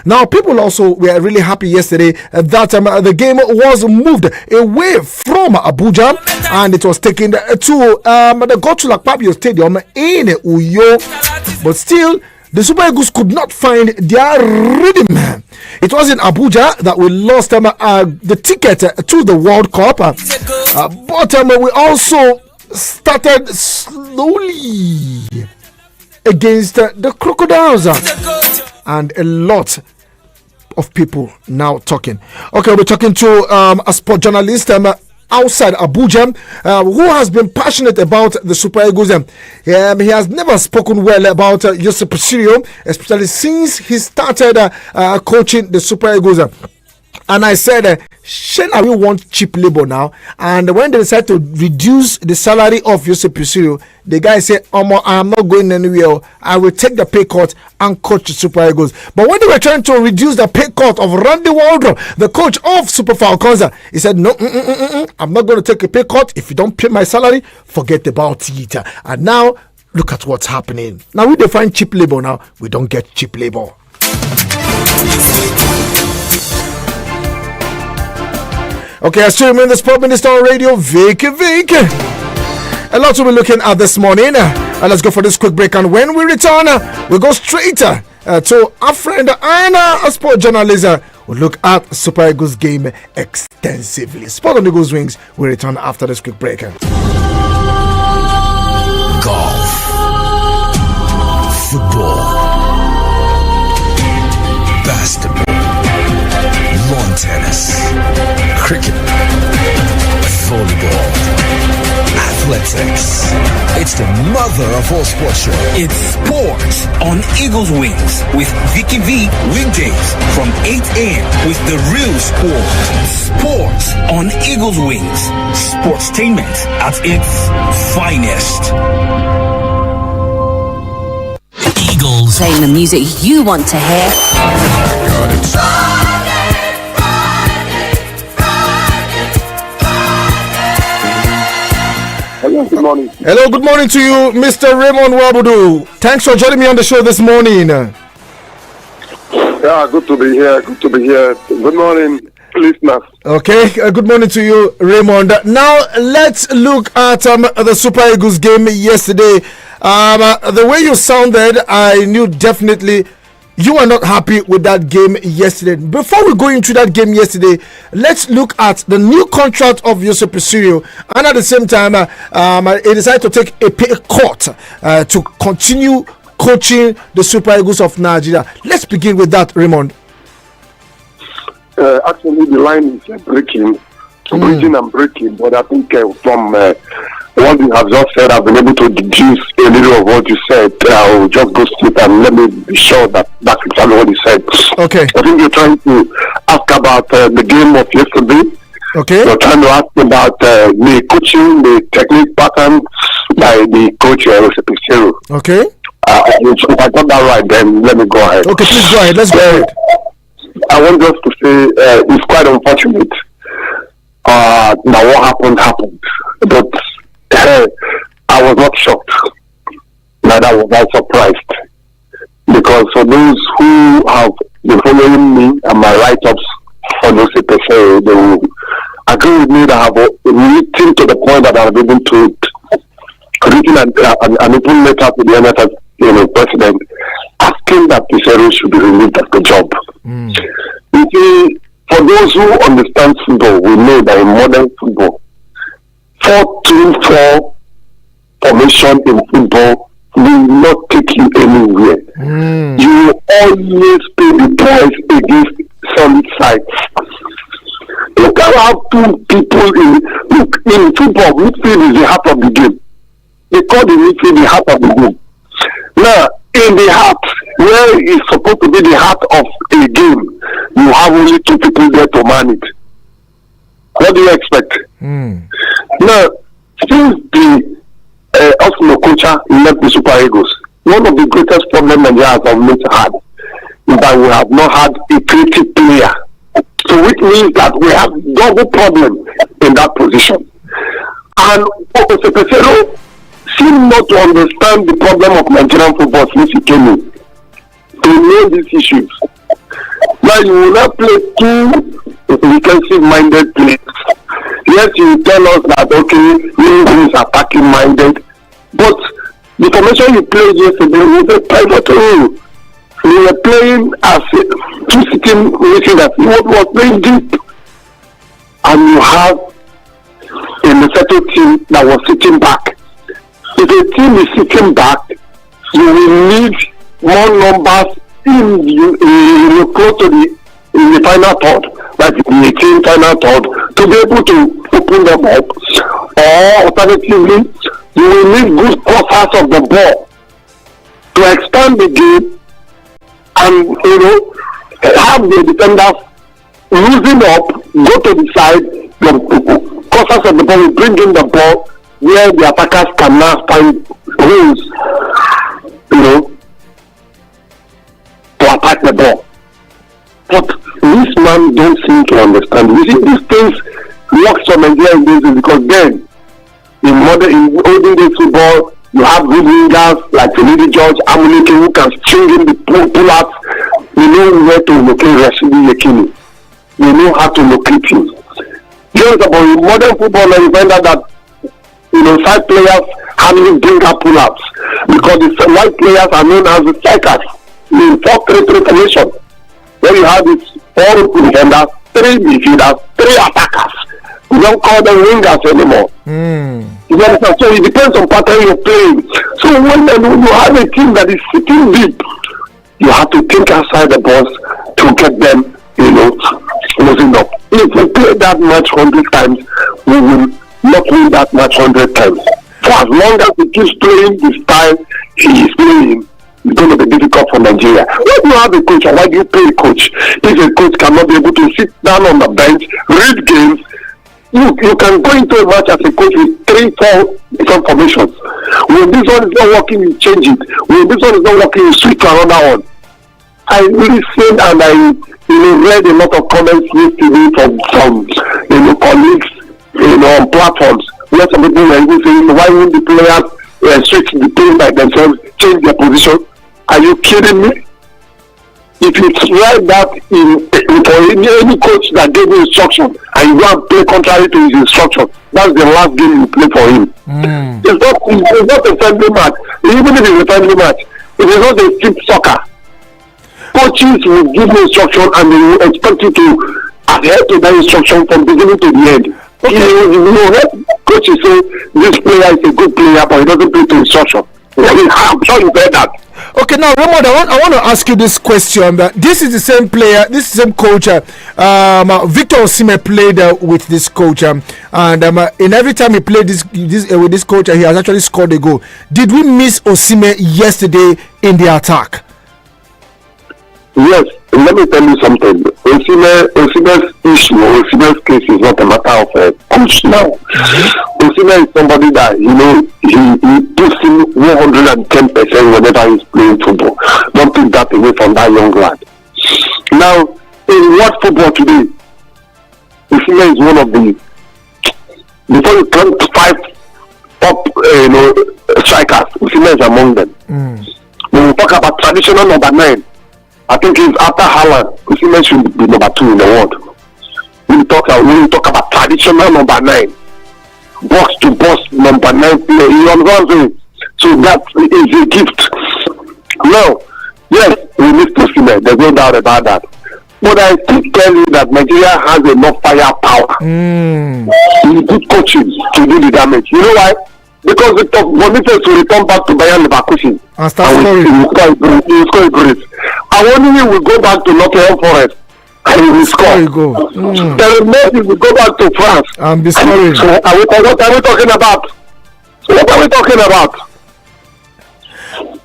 Now, people also were really happy yesterday that the game was moved away from Abuja and it was taken to the Gochula Pabio Stadium in Uyo. But still, the Super Eagles could not find their rhythm. It was in Abuja that we lost the ticket to the World Cup. But we also started slowly against the Crocodiles. And a lot of people now talking. Okay, we're talking to a sport journalist outside Abuja who has been passionate about the Super Eagles. He has never spoken well about Joseph Presidio, especially since he started coaching the Super Eagles. And I said, Shena, we want cheap labor now. And when they decided to reduce the salary of Joseph Presidio, the guy said, I'm not going anywhere. I will take the pay cut and coach the Super Eagles. But when they were trying to reduce the pay cut of Randy Waldron, the coach of Super Falcons, he said, no, I'm not going to take a pay cut. If you don't pay my salary, forget about it. And now, look at what's happening. Now we define cheap labor now. We don't get cheap labor. Okay, I still remain the Sport Minister on radio, Vicky. A lot to be looking at this morning. Let's go for this quick break, and when we return, we'll go straight to our friend Anna, a sport journalist. We'll look at Super Eagles game extensively. Sport on Eagles Wings will return after this quick break. Golf, football, basketball, lawn tennis, cricket, volleyball, athletics. It's the mother of all sports show. It's sports on Eagles Wings with Vicky V weekdays from 8 a.m. with the real sport. Sports on Eagles Wings. Sportstainment at its finest. Eagles. Playing the music you want to hear. Hello, good morning. Hello, good morning to you, Mr. Raymond Wabudu. Thanks for joining me on the show this morning. Yeah, good to be here. Good morning, listeners. Okay, good morning to you, Raymond. Now, let's look at the Super Eagles game yesterday. The way you sounded, I knew definitely you are not happy with that game yesterday. Before we go into that game yesterday, let's look at the new contract of Joseph Presidio, and at the same time, he decided to take a pay cut to continue coaching the Super Eagles of Nigeria. Let's begin with that, Raymond. Actually, the line is breaking, but I think from what you have just said, I've been able to deduce a little of what you said. I'll just go straight and let me be sure that that's exactly what you said. Okay. I think you're trying to ask about the game of yesterday. Okay. You're trying to ask about the coaching, the technique patterns by the coach, Presidio. Okay. If I got that right, then let me go ahead. Okay, please go ahead. Let's go ahead. I want just to say it's quite unfortunate. Now what happened. But I was not shocked. Neither was I surprised. Because for those who have been following me and my write-ups on those episodes, they will agree with me that I have written to the point that I have even written an open letter to the NFF president asking that Presidio should be relieved of the job. You see, for those who understand football, we know that in modern football, 4-2-4 formation in football will not take you anywhere. You will always pay the price against solid sides. You can't have two people in football. Midfield is the heart of the game. They call the midfield the heart of the game. Now, in the heart, where it's supposed to be the heart of a game, you have only two people there to man it. What do you expect? Now, since the Osmo Kocha left the Super Eagles, one of the greatest problems Nigeria has always had is that we have not had a creative player. So which means that we have double problem in that position. And Presidio seem not to understand the problem of Nigerian football since he came in. They know these issues. Now you will not play two defensive-minded players. Yes, you tell us that okay, he is attacking minded, but the formation you played yesterday was a pivot role. You were playing as two sitting midfielders. You was playing deep, and you have a Lesotho team that was sitting back. If a team is sitting back, you will need more numbers in close to the final third, like the 18th final third, to be able to open them up. Or alternatively, you will need good crossers of the ball to expand the game and have the defenders losing up, go to the side, the crossers of the ball will bring in the ball where the attackers can now find holes, to attack the ball. But this man don't seem to understand. You see, these things work for Nigeria in those days because then, in olden days football, you have good wingers like Lady George, Amunike, who can string in the pull-ups. They know where to locate Rashidi Yekini. They know how to locate him. Just about in modern football, you find out that 5 players handling bigger pull-ups because the white players are known as the strikers in 4-3-3 formation. Where you have these 4 defenders, 3 midfielders, 3 attackers. We don't call them wingers anymore. You understand? So it depends on pattern you're playing. So when you have a team that is sitting deep, you have to think outside the box to get them, losing up. If we play that match 100 times, we will not win that match 100 times. For as long as he keeps playing the style he is playing, it's going to be difficult for Nigeria. Why do you have a coach and why do you pay a coach? If a coach cannot be able to sit down on the bench, read games, you can go into a match as a coach with 3-4 different formations. When this one is not working, you change it. When this one is not working, you switch to another one. I listened and I read a lot of comments yesterday from colleagues on platforms where some people were even saying, why wouldn't the players switch the play by themselves, change their position? Are you kidding me? If you try that for any coach that gave you instruction and you go and play contrary to his instruction, that's the last game you play for him. It's not a friendly match. Even if it's a friendly match, it is not a street soccer. Coaches will give you instruction and they will expect you to adhere to that instruction from beginning to the end. Coaches say this player is a good player but he doesn't play to instruction. I'm sure you heard that. Okay, now Raymond, I want to ask you this question. This is the same player, this is the same coach. Victor Osimhen played with this coach, and in every time he played with this coach, he has actually scored a goal. Did we miss Osimhen yesterday in the attack? Yes, let me tell you something. Osimhen's issue, Osimhen's case is not a matter of a coach now. Osimhen is somebody that, he puts in 110% whenever he's playing football. Don't take that away from that young lad. Now, in what football today, Osimhen is one of the, before you count 5 top, strikers, Osimhen is among them. When we talk about traditional number 9, I think it's after Haaland, Osimhen should be number 2 in the world. When we talk about traditional number 9, box to box number 9 player, you understand? So that is a gift. Now, yes, we need Osimhen, there's no doubt about that. But I keep telling you that Nigeria has enough firepower in good coaching to do the damage. You know why? Because the top Boniface will return back to Bayern Leverkusen and start scoring. He will score a goal. And when he will go back to Nottingham Forest and he will score. He will go back to France and be scoring. So what are we talking about?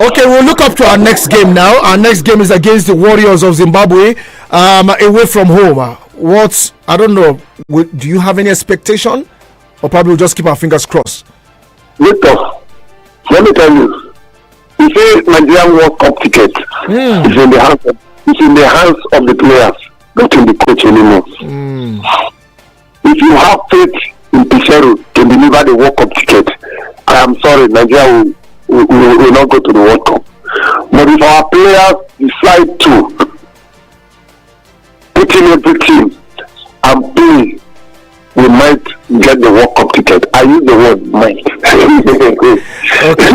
Okay, we'll look up to our next game now. Our next game is against the Warriors of Zimbabwe, away from home. I don't know, do you have any expectation? Or probably we'll just keep our fingers crossed? Victor, let me tell you, you say Nigerian World Cup ticket is in the hands of the players, not in the coach anymore. If you have faith in Pichero to deliver the World Cup ticket, I am sorry, Nigeria will not go to the World Cup. But if our players decide to, every team and play, we might get the World Cup ticket. I use the word might. Okay.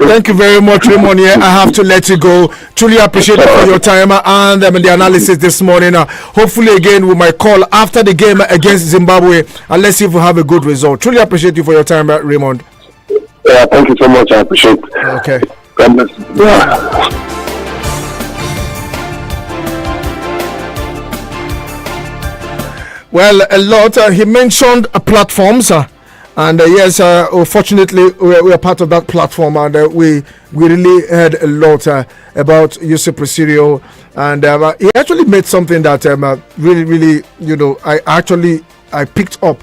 Thank you very much, Raymond. Yeah, I have to let you go. Truly appreciate it for your time and the analysis this morning. Hopefully, again, we might call after the game against Zimbabwe and let's see if we have a good result. Truly appreciate you for your time, Raymond. Yeah, thank you so much. I appreciate it. Okay. God bless you. Yeah. Well, a lot. He mentioned platforms, and yes, fortunately, we are part of that platform, and we really heard a lot about Yusuf Presidio, and he actually made something that really, I picked up.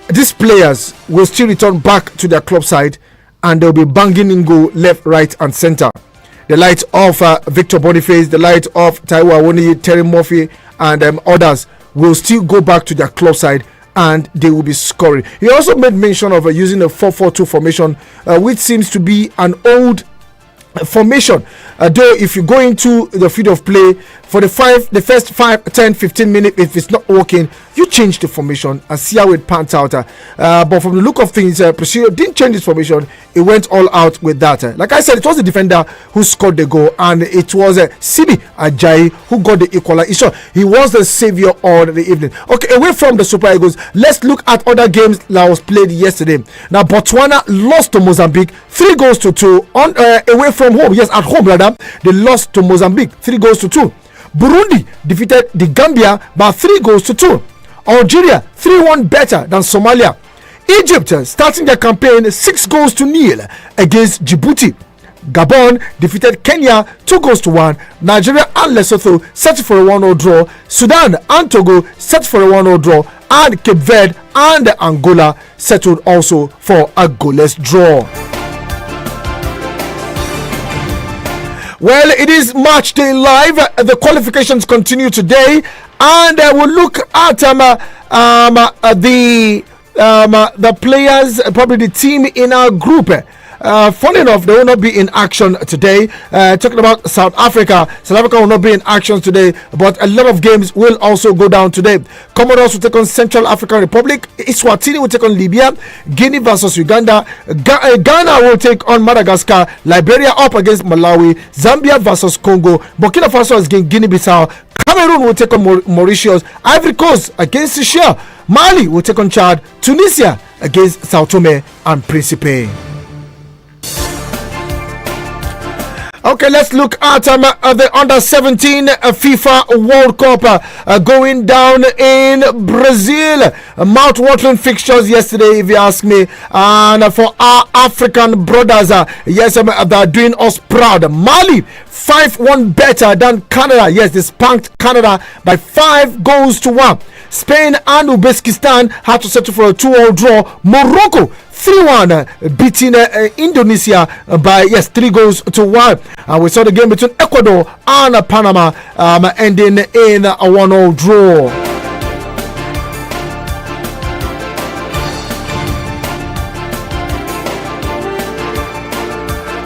These players will still return back to their club side, and they'll be banging in goal left, right, and center. The light of Victor Boniface, the light of Taiwo Awoniyi, Terry Murphy, and others will still go back to their club side and they will be scoring. He also made mention of using a 4-4-2 formation, which seems to be an old formation. Though if you go into the field of play for the first 5, 10, 15 minutes, if it's not working, you change the formation and see how it pans out. But from the look of things, Presidio didn't change his formation. He went all out with that. Like I said, it was the defender who scored the goal, and it was Sibi Ajayi who got the equalizer. He was the savior of the evening. Okay, away from the Super Eagles, let's look at other games that was played yesterday. Now, Botswana lost to Mozambique 3-2 on away from home. Yes, at home rather, they lost to Mozambique 3-2. Burundi defeated the Gambia by 3-2. Algeria 3-1 better than Somalia. Egypt starting their campaign 6-0 against Djibouti. Gabon defeated Kenya 2-1. Nigeria and Lesotho set for a 1-0 draw. Sudan and Togo set for a 1-0 draw. And Cape Verde and Angola settled also for a goalless draw. Well, it is match day live. The qualifications continue today, and we'll look at the players, probably the team in our group. Funny enough, they will not be in action today. Talking about South Africa will not be in action today, but a lot of games will also go down today. Comoros will take on Central African Republic. Eswatini will take on Libya. Guinea versus Uganda. Ghana will take on Madagascar. Liberia up against Malawi. Zambia versus Congo. Burkina Faso against Guinea-Bissau. Cameroon will take on Mauritius. Ivory Coast against Seychelles. Mali will take on Chad. Tunisia against Sao Tome and Principe. Okay, let's look at the under-17 FIFA World Cup going down in Brazil. Mouth-watering fixtures yesterday, if you ask me. And for our African brothers, yes, they're doing us proud. Mali 5-1 better than Canada. Yes, they spanked Canada by 5-1. Spain and Uzbekistan had to settle for a 2-2 draw. Morocco 3-1 beating Indonesia by 3-1. And we saw the game between Ecuador and Panama ending in a 1-0 draw.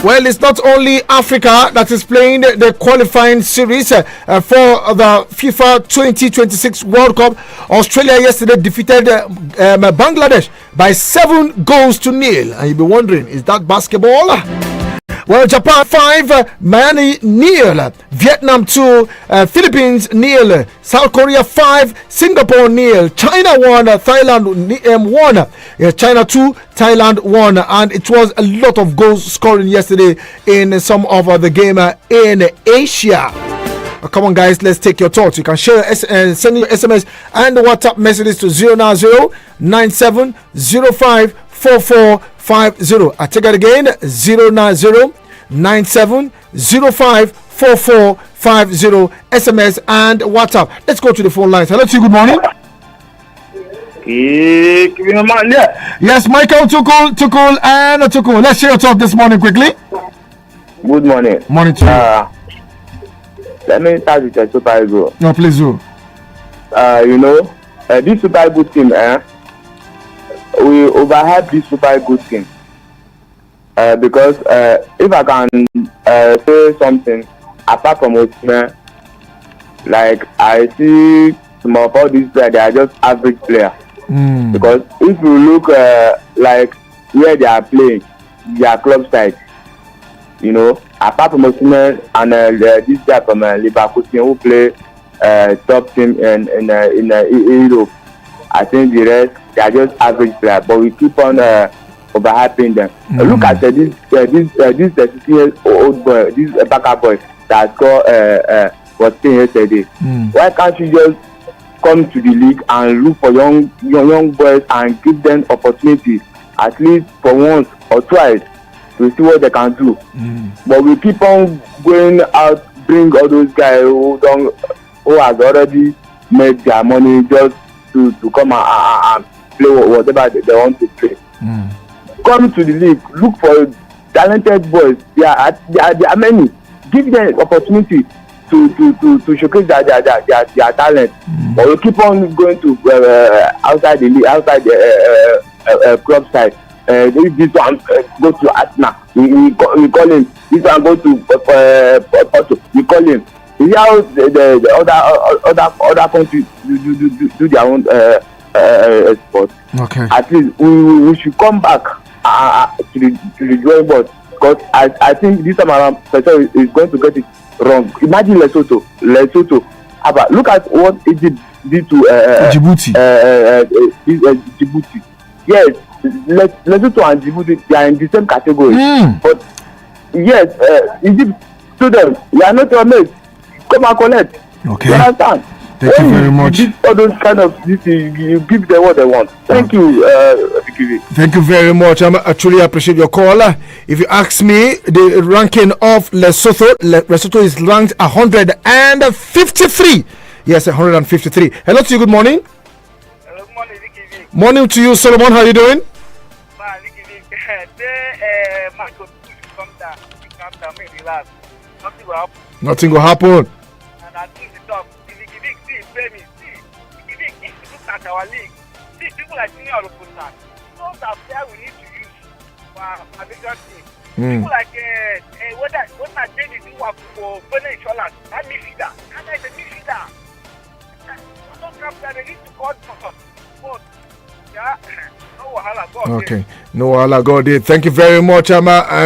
Well, it's not only Africa that is playing the qualifying series for the FIFA 2026 World Cup. Australia yesterday defeated Bangladesh by 7-0. And you'll be wondering, is that basketball? Well, Japan 5, Miami 0, Vietnam 2, Philippines 0, South Korea 5, Singapore 0, China 1, Thailand 1, China 2, Thailand 1, and it was a lot of goals scoring yesterday in some of the game in Asia. Come on, guys, let's take your thoughts. You can share and send your SMS and WhatsApp messages to 090 9705 4450. I take it again, 090 9705 4450. SMS and WhatsApp. Let's go to the phone lines. Hello to you, good morning. Yes, Michael, Tukul, and Tukul. Let's share your thoughts this morning quickly. Good morning. Morning to you. Let me start with the Super Eagles. No, please do. This Super Eagles team, we overhyped this Super Eagles team. Because if I can say something, apart from Osimhen, Like I see some of all these players, they are just average players. Because if you look like where they are playing, their club side, you know, apart from Osimhen and this guy from Liverpool who play top team in Europe, I think the rest they are just average players. But we keep on overhyping them. Look at this 16-year-old boy, this backup boy that was playing yesterday. Why can't you just come to the league and look for young boys and give them opportunity at least for once or twice to see what they can do? But we keep on going out, bring all those guys who has already made their money just to come and play whatever they want to play. Come to the league, look for talented boys. There are many. Give them opportunity to showcase their talent. But we keep on going to outside the league, outside the club side. This one go to Arsenal, we call him. This one go to Porto, we call him. You see how the other countries do their own sports. Okay. At least we should come back to the drawing board, because I think this time around Peter is going to get it wrong. Imagine Lesotho. Look at what Egypt did to Djibouti. Djibouti. Yes, Lesotho and Djibouti, they are in the same category. But yes, Egypt told them, we are not your mates. Come and collect. Okay. You understand? Thank you very much. All those kind of this, you give them what they want. Thank you, Vicky. Thank you very much. I truly appreciate your call. If you ask me, the ranking of Lesotho is ranked 153. Yes, 153. Hello to you. Good morning. Hello, good morning, Vicky. Morning to you, Solomon. How are you doing? Vicky. Michael, come down. Calm down, make relax. Nothing will happen. Nothing will happen. And I think the top. Vicky, see, pay me. See, Vicky, if you look at our league, see, people like Senior Olukutan, those are players we need to use for our major team. People like what I did is work for Benin Insurance, that midfielder. And there's a midfielder. They need to call for. Yeah, no wahala, God. Okay, no wahala, God. Thank you very much,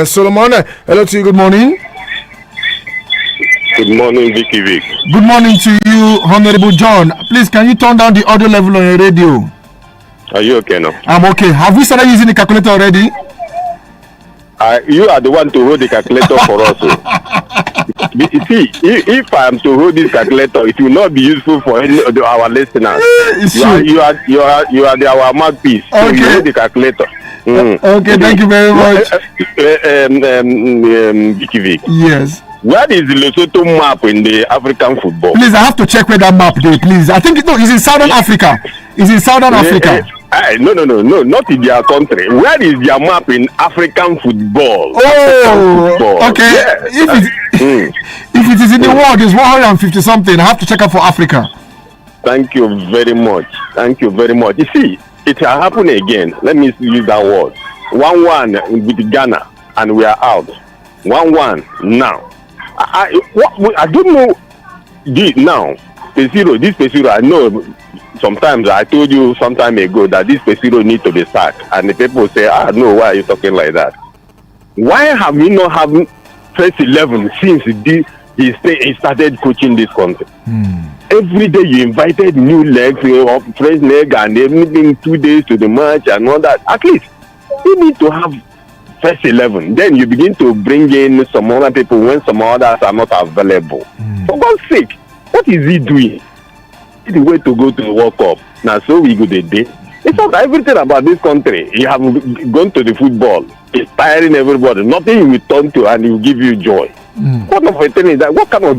Solomon. Hello to you. Good morning. Good morning, Vicky. Good morning to you, Honorable John. Please, can you turn down the audio level on your radio? Are you okay now? I'm okay. Have we started using the calculator already? You are the one to hold the calculator for us. See, if I am to hold this calculator, it will not be useful for any of our listeners. You are our mouthpiece. Okay. So you hold the calculator. Okay, thank you very much. Vicky. Yes. Where is the Lesotho map in the African football? Please, I have to check where that map is, please. I think it's in Southern Africa. It's in Southern Africa. No, not in their country. Where is their map in African football? Oh, okay. Yes. If it is in the world, it's 150 something. I have to check out for Africa. Thank you very much. You see, it will happen again. Let me use that word. 1-1 with Ghana, and we are out. 1-1 now. I don't know. Now, this Pesiro, I know. Sometimes I told you some time ago that this Pesiro need to be sacked, and the people say, no, why are you talking like that? Why have we not having first 11 since he started coaching this country? Every day you invited new legs, fresh leg, and everything 2 days to the match and all that. At least you need to have first 11. Then you begin to bring in some other people when some others are not available. For God's sake, what is he doing? The way to go to the World Cup. Now, so we go the day. It's not everything about this country. You have gone to the football. It's tiring everybody. Nothing you will turn to and it will give you joy. What of a thing is that? What kind of